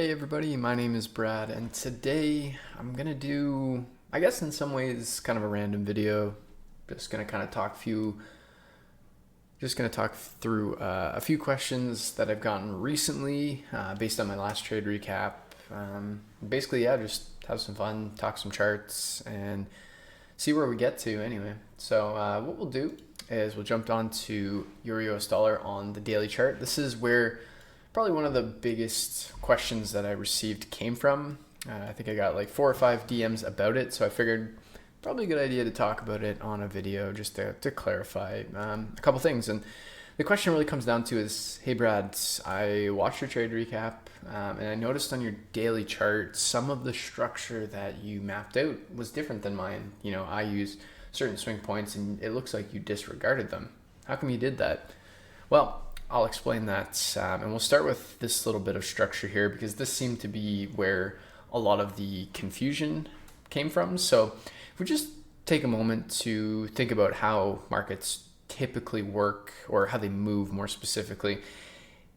Hey everybody, my name is Brad, and today I'm gonna do, I guess in some ways, kind of a random video. Just gonna kind of talk through a few questions that I've gotten recently, based on my last trade recap. Basically, yeah, just have some fun, talk some charts, and see where we get to anyway. So what we'll do is we'll jump on to Euro US dollar on the daily chart. This is where probably one of the biggest questions that I received came from. I think I got like 4 or 5 DMs about it, so I figured probably a good idea to talk about it on a video just to clarify a couple things. And the question really comes down to is, hey Brad, I watched your trade recap, and I noticed on your daily chart some of the structure that you mapped out was different than mine. You know, I use certain swing points and it looks like you disregarded them. How come you did that? Well, I'll explain that, and we'll start with this little bit of structure here because this seemed to be where a lot of the confusion came from. So if we just take a moment to think about how markets typically work, or how they move more specifically,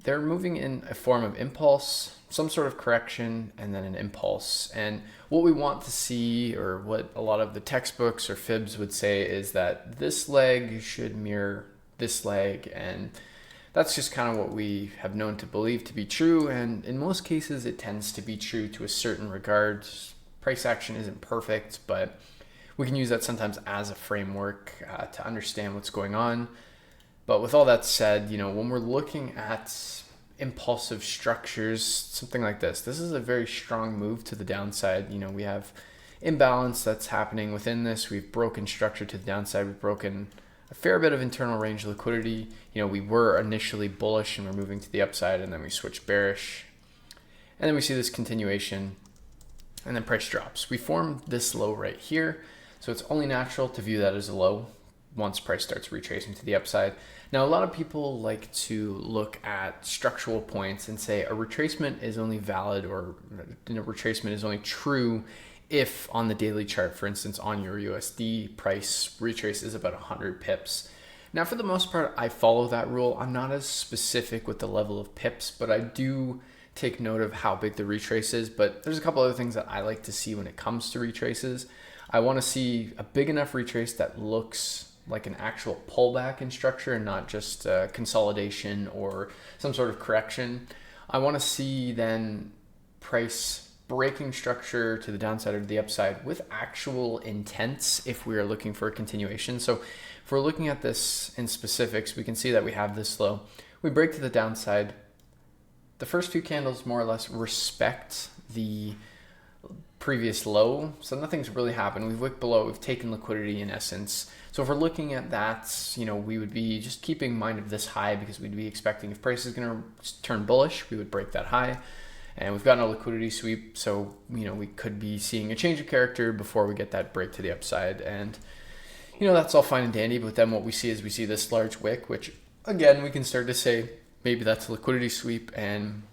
they're moving in a form of impulse, some sort of correction, and then an impulse. And what we want to see, or what a lot of the textbooks or fibs would say, is that this leg should mirror this leg, and that's just kind of what we have known to believe to be true, and in most cases it tends to be true to a certain regard. Price action isn't perfect, but we can use that sometimes as a framework to understand what's going on. But with all that said, you know, when we're looking at impulsive structures, something like this is a very strong move to the downside. You know, we have imbalance that's happening within this. We've broken structure to the downside. We've broken a fair bit of internal range liquidity. You know, we were initially bullish and we're moving to the upside, and then we switch bearish. And then we see this continuation, and then price drops. We formed this low right here, so it's only natural to view that as a low once price starts retracing to the upside. Now, a lot of people like to look at structural points and say a retracement is only valid, or a retracement is only true if on the daily chart, for instance, on your USD, price retrace is about 100 pips. Now, for the most part, I follow that rule. I'm not as specific with the level of pips, but I do take note of how big the retrace is. But there's a couple other things that I like to see when it comes to retraces. I want to see a big enough retrace that looks like an actual pullback in structure and not just consolidation or some sort of correction. I want to see then price breaking structure to the downside or to the upside with actual intents if we are looking for a continuation. So if we're looking at this in specifics, we can see that we have this low. We break to the downside. The first two candles more or less respect the previous low, so nothing's really happened. We've wicked below, we've taken liquidity in essence. So if we're looking at that, you know, we would be just keeping in mind of this high, because we'd be expecting if price is going to turn bullish, we would break that high. And we've gotten a liquidity sweep, so, you know, we could be seeing a change of character before we get that break to the upside. And, you know, that's all fine and dandy, but then what we see is we see this large wick, which, again, we can start to say maybe that's a liquidity sweep, and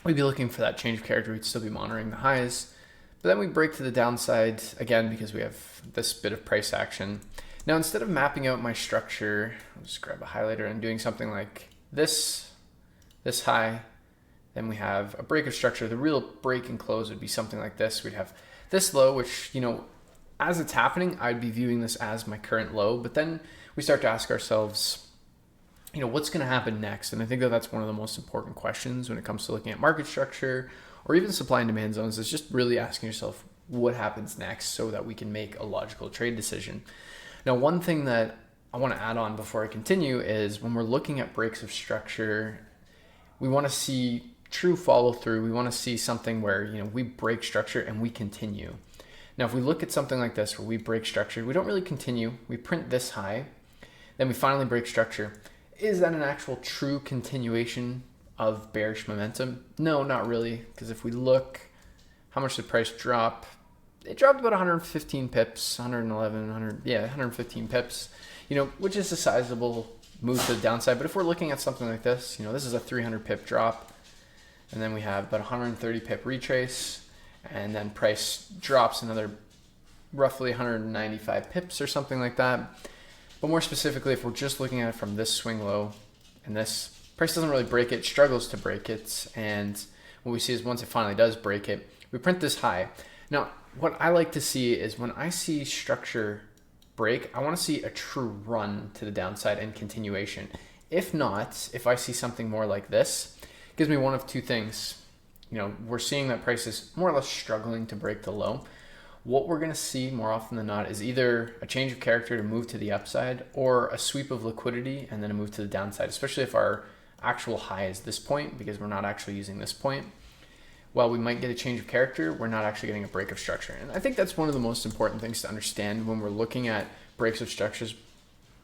we'd be looking for that change of character. We'd still be monitoring the highs. But then we break to the downside, again, because we have this bit of price action. Now, instead of mapping out my structure, I'll just grab a highlighter and doing something like this high. Then we have a break of structure. The real break and close would be something like this. We'd have this low, which, you know, as it's happening, I'd be viewing this as my current low. But then we start to ask ourselves, you know, what's going to happen next? And I think that that's one of the most important questions when it comes to looking at market structure or even supply and demand zones, is just really asking yourself what happens next so that we can make a logical trade decision. Now, one thing that I want to add on before I continue is when we're looking at breaks of structure, we want to see true follow through. We want to see something where, you know, we break structure and we continue. Now, if we look at something like this where we break structure, we don't really continue. We print this high, then we finally break structure. Is that an actual true continuation of bearish momentum? No, not really, because if we look, how much did price drop? It dropped about 115 pips, 111, 115 pips, you know, which is a sizable move to the downside. But if we're looking at something like this, you know, this is a 300 pip drop, and then we have about 130 pip retrace, and then price drops another roughly 195 pips or something like that. But more specifically, if we're just looking at it from this swing low, and this price doesn't really break it, struggles to break it, and what we see is once it finally does break it, we print this high. Now, what I like to see is when I see structure break, I want to see a true run to the downside and continuation. If not, if I see something more like this, it gives me one of two things. We're seeing that price is more or less struggling to break the low. What we're going to see more often than not is either a change of character to move to the upside or a sweep of liquidity and then a move to the downside, especially if our actual high is this point, because we're not actually using this point. While we might get a change of character, we're not actually getting a break of structure. And I think that's one of the most important things to understand when we're looking at breaks of structures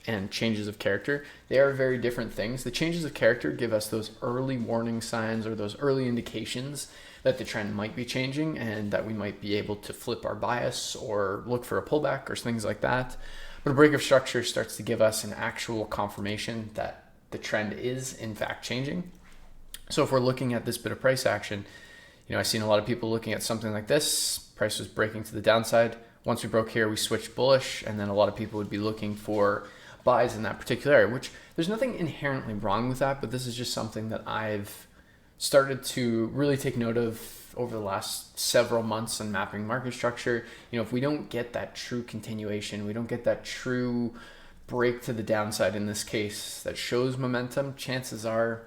and changes of character. They are very different things. The changes of character give us those early warning signs or those early indications that the trend might be changing and that we might be able to flip our bias or look for a pullback or things like that. But a break of structure starts to give us an actual confirmation that the trend is in fact changing. So if we're looking at this bit of price action, I've seen a lot of people looking at something like this. Price was breaking to the downside. Once we broke here, we switched bullish, and then a lot of people would be looking for buys in that particular area, which there's nothing inherently wrong with that, but this is just something that I've started to really take note of over the last several months on mapping market structure. If we don't get that true continuation, we don't get that true break to the downside in this case that shows momentum, chances are,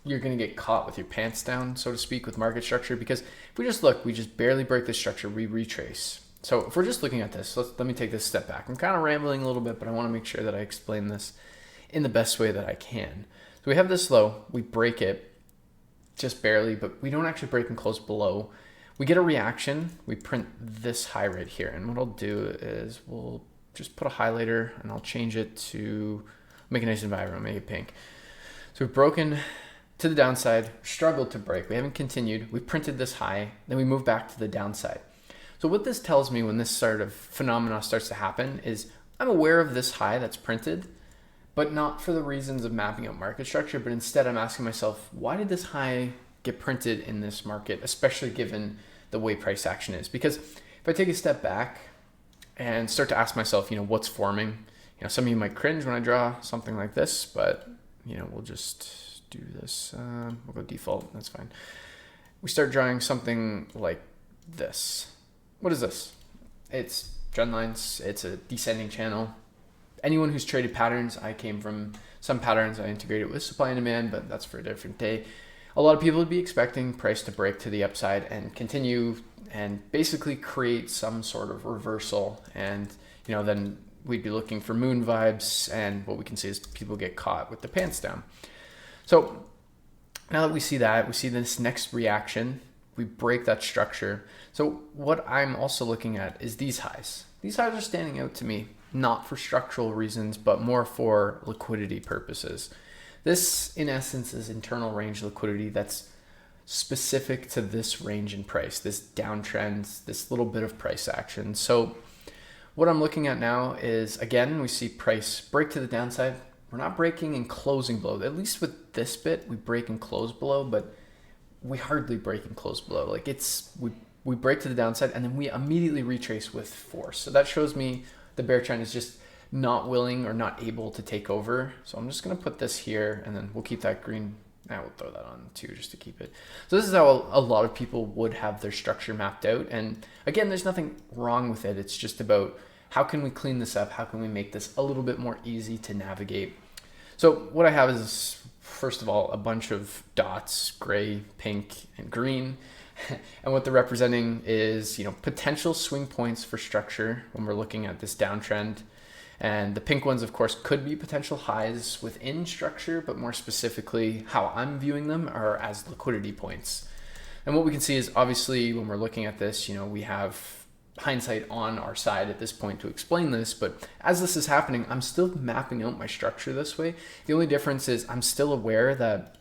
you're going to get caught with your pants down, so to speak, with market structure, because if we just look, we just barely break the structure, we retrace. So if we're just looking at this, let me take this step back. I'm kind of rambling a little bit, but I want to make sure that I explain this in the best way that I can. So we have this low, we break it just barely, but we don't actually break and close below. We get a reaction, we print this high right here. And what I'll do is we'll just put a highlighter and I'll change it to make it nice and vibrant, make it pink. So we've broken to the downside, struggled to break. We haven't continued. We printed this high, then we move back to the downside. So what this tells me when this sort of phenomena starts to happen is I'm aware of this high that's printed, but not for the reasons of mapping out market structure, but instead I'm asking myself, why did this high get printed in this market, especially given the way price action is? Because if I take a step back and start to ask myself, what's forming? Some of you might cringe when I draw something like this, but we'll just do this. We'll go default, that's fine. We start drawing something like this. What is this? It's trend lines, it's a descending channel. Anyone who's traded patterns, I came from some patterns, I integrated with supply and demand, but that's for a different day. A lot of people would be expecting price to break to the upside and continue and basically create some sort of reversal. And, then we'd be looking for moon vibes, and what we can see is people get caught with the pants down. So now that we see that, we see this next reaction, we break that structure. So what I'm also looking at is these highs. These highs are standing out to me, not for structural reasons, but more for liquidity purposes. This, in essence, is internal range liquidity that's specific to this range in price, this downtrend, this little bit of price action. So what I'm looking at now is, again, we see price break to the downside. We're not breaking and closing below. At least with this bit, we break and close below, but we hardly break and close below. Like we break to the downside and then we immediately retrace with force. So that shows me the bear trend is just not willing or not able to take over. So I'm just going to put this here and then we'll keep that green. Now we'll throw that on too, just to keep it. So this is how a lot of people would have their structure mapped out. And again, there's nothing wrong with it. It's just about how can we clean this up? How can we make this a little bit more easy to navigate? So what I have is, first of all, a bunch of dots, gray, pink, and green. And what they're representing is, potential swing points for structure when we're looking at this downtrend. And the pink ones, of course, could be potential highs within structure, but more specifically, how I'm viewing them are as liquidity points. And what we can see is, obviously, when we're looking at this, we have hindsight on our side at this point to explain this, but as this is happening, I'm still mapping out my structure this way. The only difference is I'm still aware that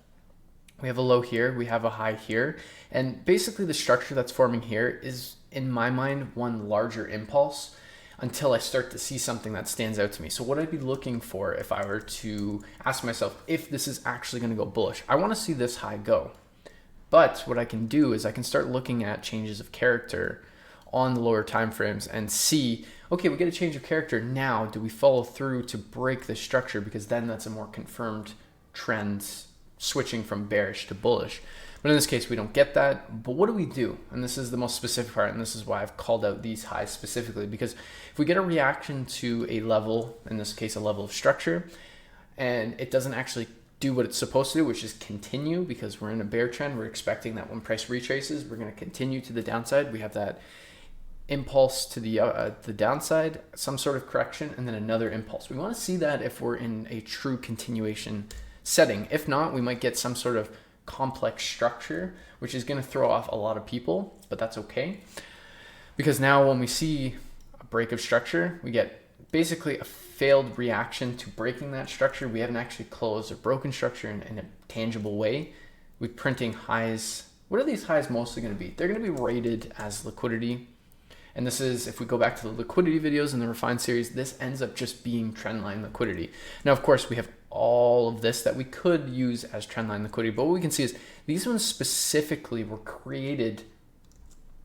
we have a low here, we have a high here, and basically the structure that's forming here is, in my mind, one larger impulse until I start to see something that stands out to me. So what I'd be looking for if I were to ask myself if this is actually going to go bullish, I want to see this high go. But what I can do is I can start looking at changes of character on the lower time frames and see, okay, we get a change of character. Now, do we follow through to break the structure? Because then that's a more confirmed trend switching from bearish to bullish. But in this case, we don't get that. But what do we do? And this is the most specific part, and this is why I've called out these highs specifically, because if we get a reaction to a level, in this case, a level of structure, and it doesn't actually do what it's supposed to do, which is continue, because we're in a bear trend. We're expecting that when price retraces, we're going to continue to the downside. We have that impulse to the downside, some sort of correction, and then another impulse. We want to see that if we're in a true continuation setting. If not, we might get some sort of complex structure, which is going to throw off a lot of people, but that's okay. Because now when we see a break of structure, we get basically a failed reaction to breaking that structure. We haven't actually closed or broken structure in a tangible way. We're printing highs. What are these highs mostly going to be? They're going to be rated as liquidity. And this is, if we go back to the liquidity videos in the Refine series, this ends up just being trendline liquidity. Now, of course, we have all of this that we could use as trendline liquidity, but what we can see is these ones specifically were created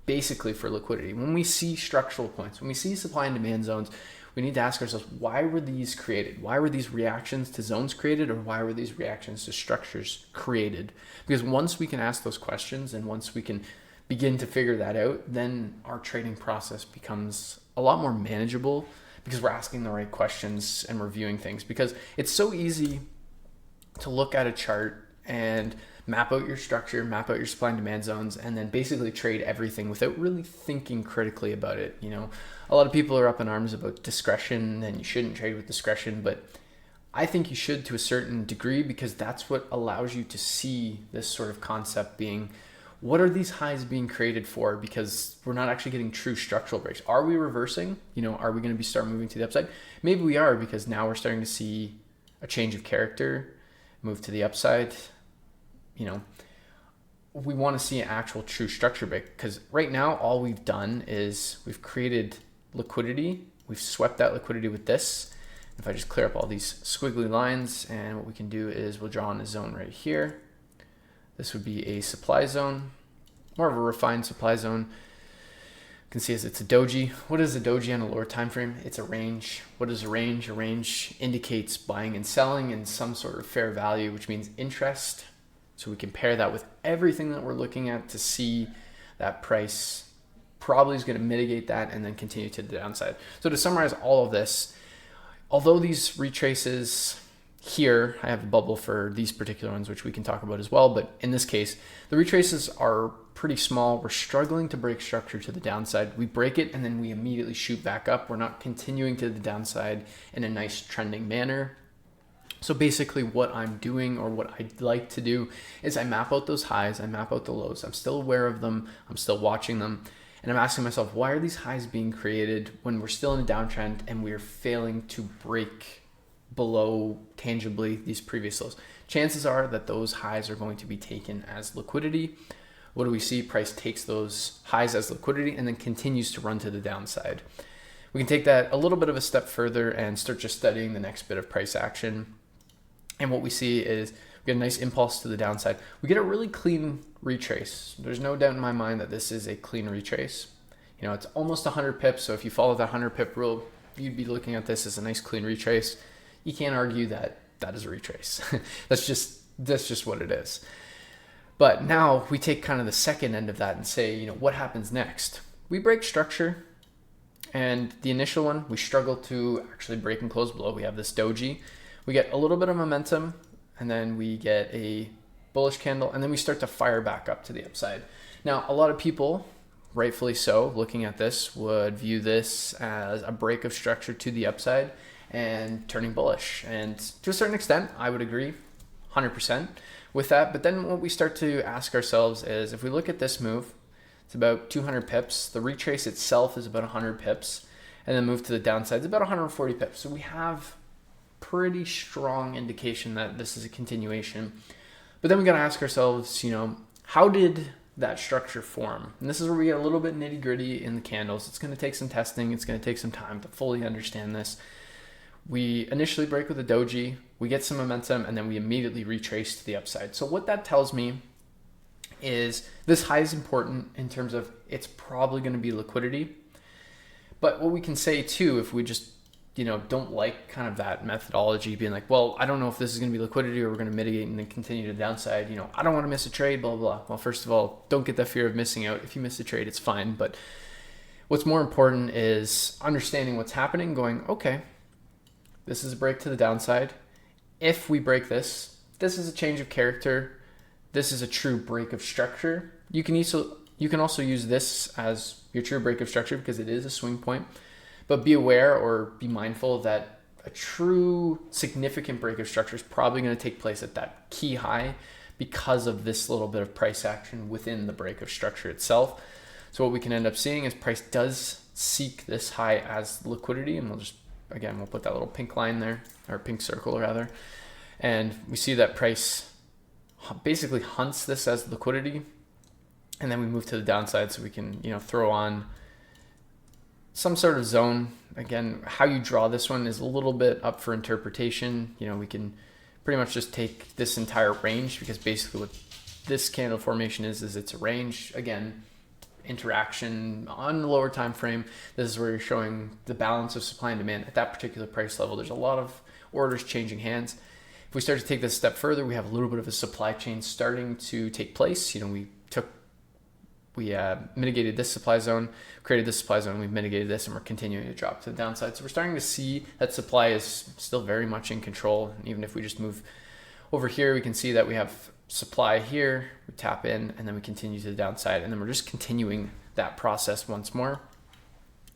basically for liquidity. When we see structural points, when we see supply and demand zones, we need to ask ourselves, why were these created? Why were these reactions to zones created, or why were these reactions to structures created? Because once we can ask those questions and once we can begin to figure that out, then our trading process becomes a lot more manageable, because we're asking the right questions and reviewing things. Because it's so easy to look at a chart and map out your structure, map out your supply and demand zones, and then basically trade everything without really thinking critically about it. You know, a lot of people are up in arms about discretion, and you shouldn't trade with discretion, but I think you should to a certain degree, because that's what allows you to see this sort of concept being, what are these highs being created for? Because we're not actually getting true structural breaks. Are we reversing? You know, are we going to start moving to the upside? Maybe we are, because now we're starting to see a change of character, move to the upside. You know, we want to see an actual true structure break, because right now all we've done is we've created liquidity. We've swept that liquidity with this. If I just clear up all these squiggly lines, and what we can do is we'll draw in a zone right here. This would be a supply zone, more of a refined supply zone. You can see as it's a doji. What is a doji on a lower time frame? It's a range. What is a range? A range indicates buying and selling in some sort of fair value, which means interest. So we compare that with everything that we're looking at to see that price probably is going to mitigate that and then continue to the downside. So to summarize all of this, although these retraces here, I have a bubble for these particular ones, which we can talk about as well. But in this case, the retraces are pretty small. We're struggling to break structure to the downside. We break it and then we immediately shoot back up. We're not continuing to the downside in a nice trending manner. So basically what I'm doing, or what I'd like to do, is I map out those highs, I map out the lows. I'm still aware of them. I'm still watching them. And I'm asking myself, why are these highs being created when we're still in a downtrend and we're failing to break below tangibly these previous lows? Chances are that those highs are going to be taken as liquidity. What do we see? Price takes those highs as liquidity and then continues to run to the downside. We can take that a little bit of a step further and start just studying the next bit of price action. And what we see is we get a nice impulse to the downside. We get a really clean retrace. There's no doubt in my mind that this is a clean retrace. You know, it's almost 100 pips. So if you follow that 100 pip rule, you'd be looking at this as a nice clean retrace. You can't argue that that is a retrace. That's just what it is. But now we take kind of the second end of that and say, you know, what happens next? We break structure, and the initial one, we struggle to actually break and close below. We have this doji. We get a little bit of momentum, and then we get a bullish candle, and then we start to fire back up to the upside. Now, a lot of people, rightfully so, looking at this, would view this as a break of structure to the upside and turning bullish. And to a certain extent, I would agree 100% with that. But then what we start to ask ourselves is, if we look at this move, it's about 200 pips. The retrace itself is about 100 pips. And then move to the downside, it's about 140 pips. So we have pretty strong indication that this is a continuation. But then we got to ask ourselves, you know, how did that structure form? And this is where we get a little bit nitty gritty in the candles. It's going to take some testing. It's going to take some time to fully understand this. We initially break with a doji, we get some momentum, and then we immediately retrace to the upside. So what that tells me is this high is important in terms of it's probably going to be liquidity. But what we can say too, if we just don't like kind of that methodology being like, well, I don't know if this is going to be liquidity or we're going to mitigate and then continue to downside. I don't want to miss a trade, blah, blah, blah. Well, first of all, don't get that fear of missing out. If you miss a trade, it's fine. But what's more important is understanding what's happening, going, okay, this is a break to the downside. If we break this, this is a change of character. This is a true break of structure. You can also use this as your true break of structure because it is a swing point. But be aware or be mindful that a true significant break of structure is probably going to take place at that key high because of this little bit of price action within the break of structure itself. So what we can end up seeing is price does seek this high as liquidity, and we'll put that little pink line there, or pink circle rather, and we see that price basically hunts this as liquidity, and then we move to the downside so we can throw on some sort of zone. Again, how you draw this one is a little bit up for interpretation. We can pretty much just take this entire range, because basically what this candle formation is it's a range. Again, interaction on the lower time frame. This is where you're showing the balance of supply and demand at that particular price level. There's a lot of orders changing hands. If we start to take this a step further, we have a little bit of a supply chain starting to take place. We mitigated this supply zone, created this supply zone, we've mitigated this, and we're continuing to drop to the downside. So we're starting to see that supply is still very much in control. And even if we just move over here, we can see that we have supply here, we tap in, and then we continue to the downside. And then we're just continuing that process once more.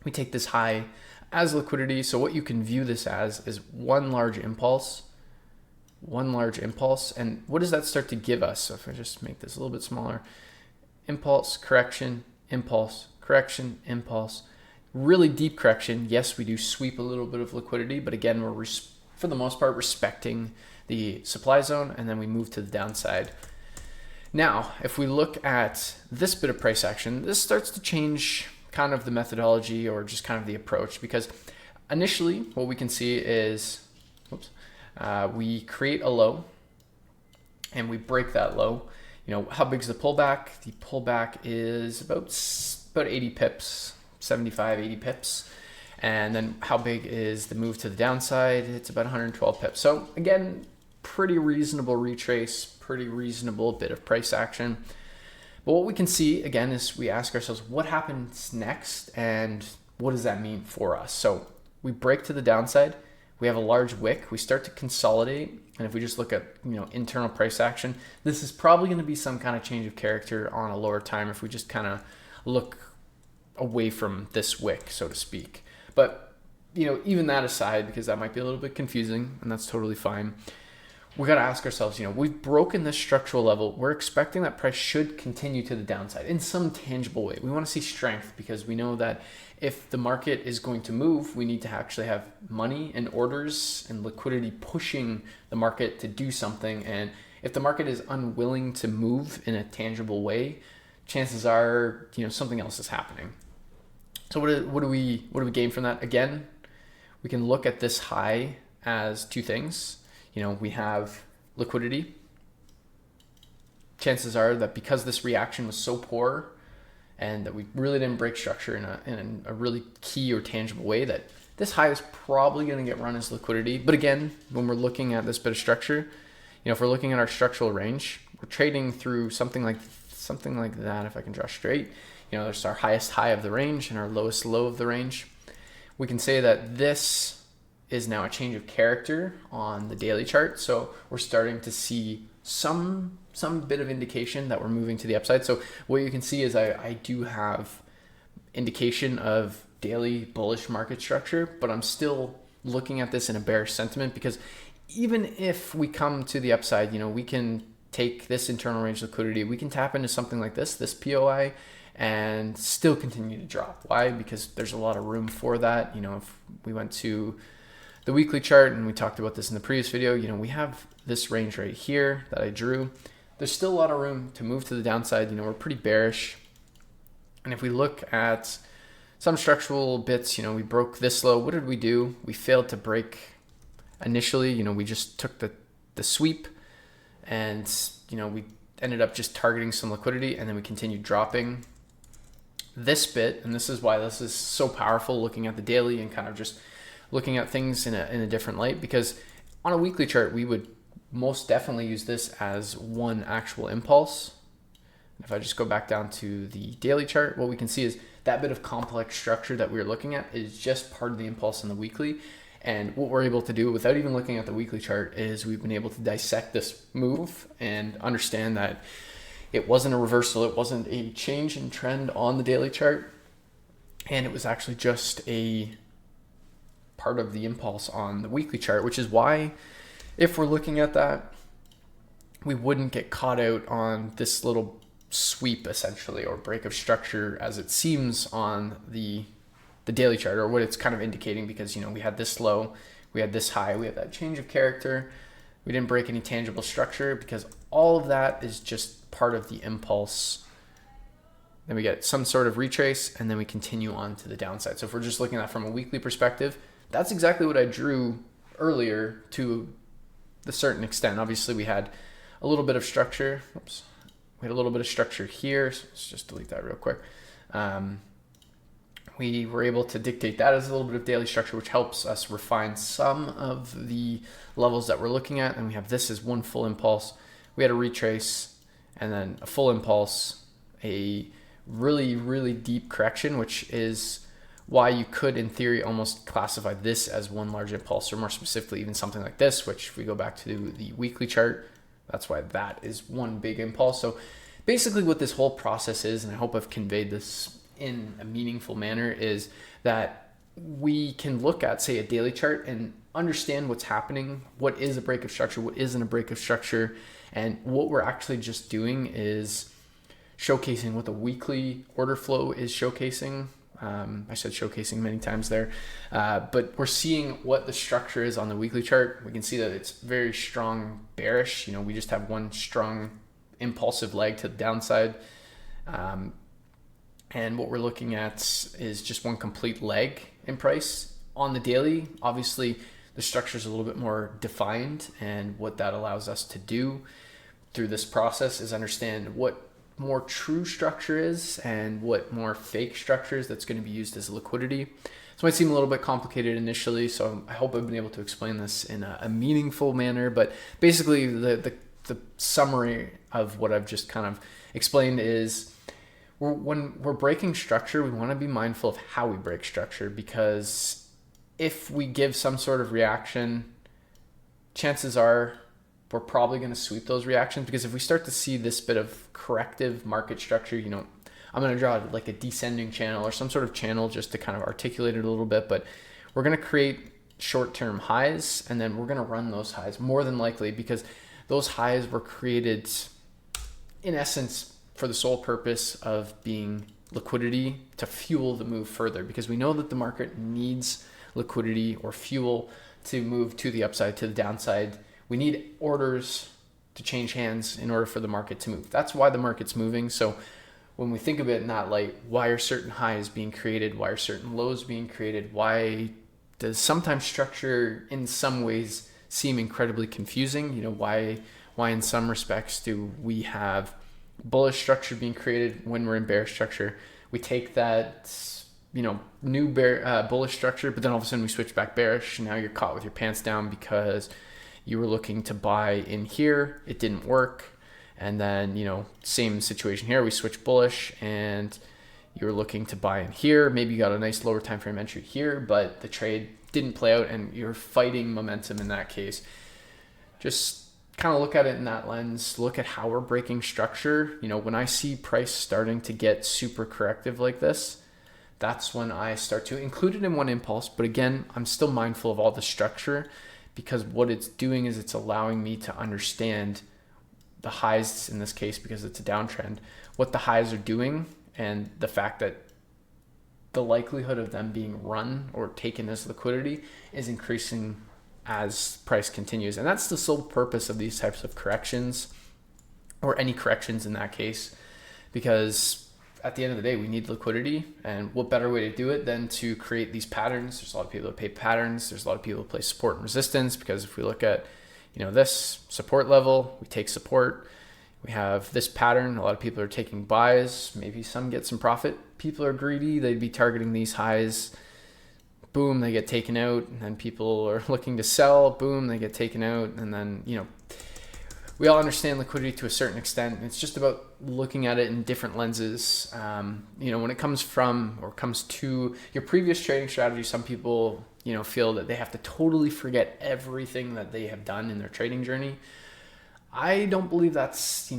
We take this high as liquidity. So what you can view this as is one large impulse. And what does that start to give us? So if I just make this a little bit smaller, impulse, correction, impulse, correction, impulse, really deep correction. Yes, we do sweep a little bit of liquidity, but again, we're for the most part respecting the supply zone, and then we move to the downside. Now, if we look at this bit of price action, this starts to change kind of the methodology or just kind of the approach, because initially what we can see is, we create a low and we break that low. How big is the pullback? The pullback is about 80 pips, 75, 80 pips. And then how big is the move to the downside? It's about 112 pips. So again, pretty reasonable retrace, pretty reasonable bit of price action. But what we can see again is we ask ourselves, what happens next and what does that mean for us? So we break to the downside. We have a large wick. We start to consolidate. And if we just look at internal price action, this is probably going to be some kind of change of character on a lower time if we just kind of look away from this wick, so to speak. But even that aside, because that might be a little bit confusing, and that's totally fine, we got to ask ourselves, we've broken this structural level. We're expecting that price should continue to the downside in some tangible way. We want to see strength, because we know that if the market is going to move, we need to actually have money and orders and liquidity pushing the market to do something. And if the market is unwilling to move in a tangible way, chances are, something else is happening. So what do we gain from that? Again, we can look at this high as two things. We have liquidity. Chances are that because this reaction was so poor and that we really didn't break structure in a really key or tangible way, that this high is probably going to get run as liquidity. But again, when we're looking at this bit of structure, if we're looking at our structural range, we're trading through something like that. If I can draw straight, there's our highest high of the range and our lowest low of the range. We can say that this is now a change of character on the daily chart. So we're starting to see some bit of indication that we're moving to the upside. So what you can see is I do have indication of daily bullish market structure, but I'm still looking at this in a bearish sentiment, because even if we come to the upside, we can take this internal range liquidity, we can tap into something like this POI, and still continue to drop. Why? Because there's a lot of room for that. If we went to the weekly chart, and we talked about this in the previous video, we have this range right here that I drew. There's still a lot of room to move to the downside. We're pretty bearish. And if we look at some structural bits, we broke this low. What did we do? We failed to break initially. We just took the sweep, and we ended up just targeting some liquidity, and then we continued dropping this bit. And this is why this is so powerful, looking at the daily and kind of just looking at things in a different light, because on a weekly chart, we would most definitely use this as one actual impulse. If I just go back down to the daily chart, what we can see is that bit of complex structure that we were looking at is just part of the impulse in the weekly. And what we're able to do without even looking at the weekly chart is we've been able to dissect this move and understand that it wasn't a reversal, it wasn't a change in trend on the daily chart, and it was actually just a part of the impulse on the weekly chart, which is why if we're looking at that, we wouldn't get caught out on this little sweep essentially, or break of structure as it seems on the daily chart, or what it's kind of indicating, because we had this low, we had this high, we had that change of character, we didn't break any tangible structure, because all of that is just part of the impulse. Then we get some sort of retrace, and then we continue on to the downside. So if we're just looking at that from a weekly perspective, that's exactly what I drew earlier to a certain extent. Obviously we had a little bit of structure. Oops. We had a little bit of structure here. So let's just delete that real quick. We were able to dictate that as a little bit of daily structure, which helps us refine some of the levels that we're looking at. And we have this as one full impulse. We had a retrace, and then a full impulse, a really, really deep correction, which is why you could, in theory, almost classify this as one large impulse, or more specifically, even something like this, which if we go back to the weekly chart, that's why that is one big impulse. So basically what this whole process is, and I hope I've conveyed this in a meaningful manner, is that we can look at, say, a daily chart and understand what's happening, what is a break of structure, what isn't a break of structure, and what we're actually just doing is showcasing what the weekly order flow is showcasing. I said showcasing many times there, but we're seeing what the structure is on the weekly chart. We can see that it's very strong bearish. We just have one strong impulsive leg to the downside. And what we're looking at is just one complete leg in price. On the daily, obviously the structure is a little bit more defined, and what that allows us to do through this process is understand what more true structure is and what more fake structure is that's going to be used as liquidity. This might seem a little bit complicated initially, so I hope I've been able to explain this in a meaningful manner, but basically the summary of what I've just kind of explained is when we're breaking structure, we want to be mindful of how we break structure, because if we give some sort of reaction, chances are we're probably going to sweep those reactions, because if we start to see this bit of corrective market structure, I'm going to draw like a descending channel or some sort of channel just to kind of articulate it a little bit, but we're going to create short-term highs, and then we're going to run those highs more than likely, because those highs were created in essence for the sole purpose of being liquidity to fuel the move further, because we know that the market needs liquidity or fuel to move to the upside, to the downside. We need orders to change hands in order for the market to move. That's why the market's moving. So when we think of it in that light, why are certain highs being created? Why are certain lows being created? Why does sometimes structure in some ways seem incredibly confusing? Why in some respects do we have bullish structure being created when we're in bearish structure? We take that new bullish structure, but then all of a sudden we switch back bearish. Now you're caught with your pants down because you were looking to buy in here, it didn't work. And then, same situation here, we switch bullish and you were looking to buy in here. Maybe you got a nice lower time frame entry here, but the trade didn't play out and you're fighting momentum in that case. Just kind of look at it in that lens, look at how we're breaking structure. When I see price starting to get super corrective like this, that's when I start to include it in one impulse. But again, I'm still mindful of all the structure, because what it's doing is it's allowing me to understand the highs in this case, because it's a downtrend, what the highs are doing, and the fact that the likelihood of them being run or taken as liquidity is increasing as price continues. And that's the sole purpose of these types of corrections, or any corrections in that case, because at the end of the day, we need liquidity. And what better way to do it than to create these patterns? There's a lot of people that play patterns. There's a lot of people that play support and resistance, because if we look at, this support level, we take support. We have this pattern. A lot of people are taking buys. Maybe some get some profit. People are greedy. They'd be targeting these highs. boom, they get taken out, and then people are looking to sell, boom, they get taken out, and then, we all understand liquidity to a certain extent. It's just about looking at it in different lenses. When it comes to your previous trading strategy, some people, feel that they have to totally forget everything that they have done in their trading journey. I don't believe that's,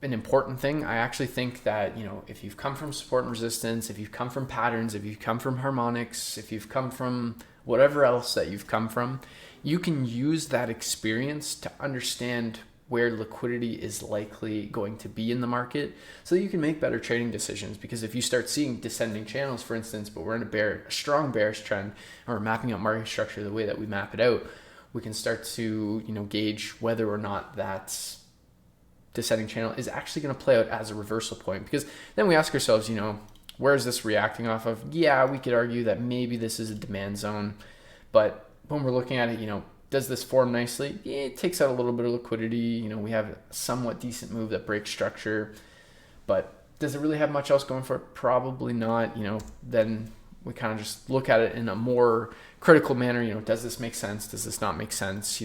an important thing. I actually think that, if you've come from support and resistance, if you've come from patterns, if you've come from harmonics, if you've come from whatever else that you've come from, you can use that experience to understand where liquidity is likely going to be in the market so that you can make better trading decisions. Because if you start seeing descending channels, for instance, but we're in a strong bearish trend, or mapping out market structure the way that we map it out, we can start to, gauge whether or not that descending channel is actually going to play out as a reversal point. Because then we ask ourselves, where is this reacting off of? Yeah, we could argue that maybe this is a demand zone, but when we're looking at it, does this form nicely? Yeah, it takes out a little bit of liquidity. We have a somewhat decent move that breaks structure, but does it really have much else going for it? Probably not. Then we kind of just look at it in a more critical manner. Does this make sense? Does this not make sense?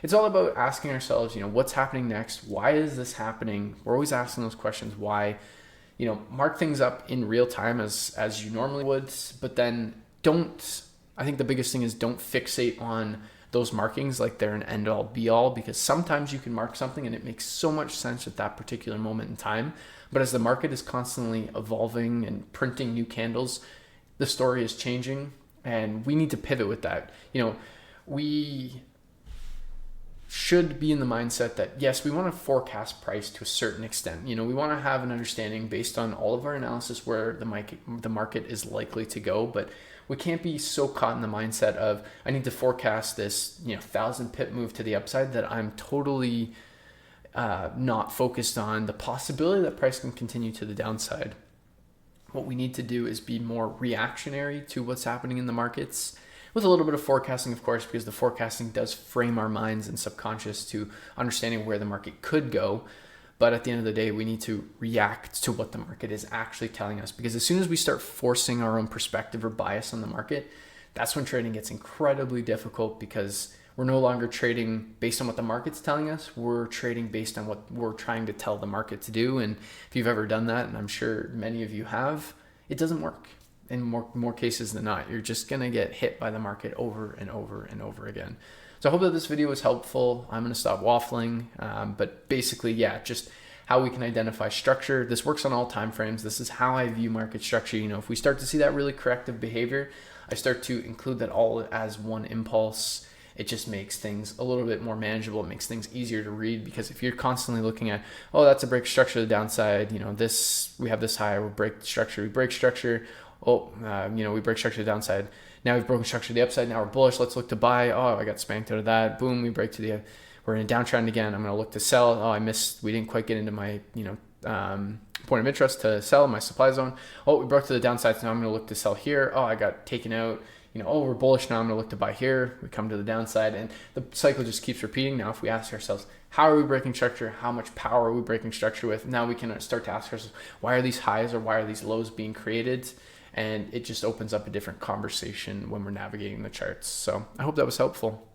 It's all about asking ourselves, what's happening next? Why is this happening? We're always asking those questions. Why? Mark things up in real time as you normally would, but then I think the biggest thing is don't fixate on those markings like they're an end all be all, because sometimes you can mark something and it makes so much sense at that particular moment in time. But as the market is constantly evolving and printing new candles, the story is changing, and we need to pivot with that. We should be in the mindset that, yes, we want to forecast price to a certain extent. We want to have an understanding based on all of our analysis where the market is likely to go, but we can't be so caught in the mindset of, I need to forecast this 1,000 pip move to the upside, that I'm totally not focused on the possibility that price can continue to the downside. What we need to do is be more reactionary to what's happening in the markets, with a little bit of forecasting, of course, because the forecasting does frame our minds and subconscious to understanding where the market could go. But at the end of the day, we need to react to what the market is actually telling us, because as soon as we start forcing our own perspective or bias on the market, that's when trading gets incredibly difficult, because we're no longer trading based on what the market's telling us. We're trading based on what we're trying to tell the market to do. And if you've ever done that, and I'm sure many of you have, it doesn't work. In more cases than not, you're just going to get hit by the market over and over and over again. So I hope that this video was helpful. I'm going to stop waffling, but basically, yeah, just how we can identify structure. This works on all time frames. This is how I view market structure. If we start to see that really corrective behavior, I start to include that all as one impulse. It just makes things a little bit more manageable. It makes things easier to read, because if you're constantly looking at, oh, that's a break structure to the downside, we have this high, we break structure, we break structure. We break structure to the downside. Now we've broken structure to the upside. Now we're bullish. Let's look to buy. Oh, I got spanked out of that. Boom, we break we're in a downtrend again. I'm going to look to sell. Oh, I missed. We didn't quite get into my, point of interest to sell my supply zone. Oh, we broke to the downside. So now I'm going to look to sell here. Oh, I got taken out. We're bullish. Now I'm going to look to buy here. We come to the downside, and the cycle just keeps repeating. Now, if we ask ourselves, how are we breaking structure? How much power are we breaking structure with? Now we can start to ask ourselves, why are these highs or why are these lows being created? And it just opens up a different conversation when we're navigating the charts. So I hope that was helpful.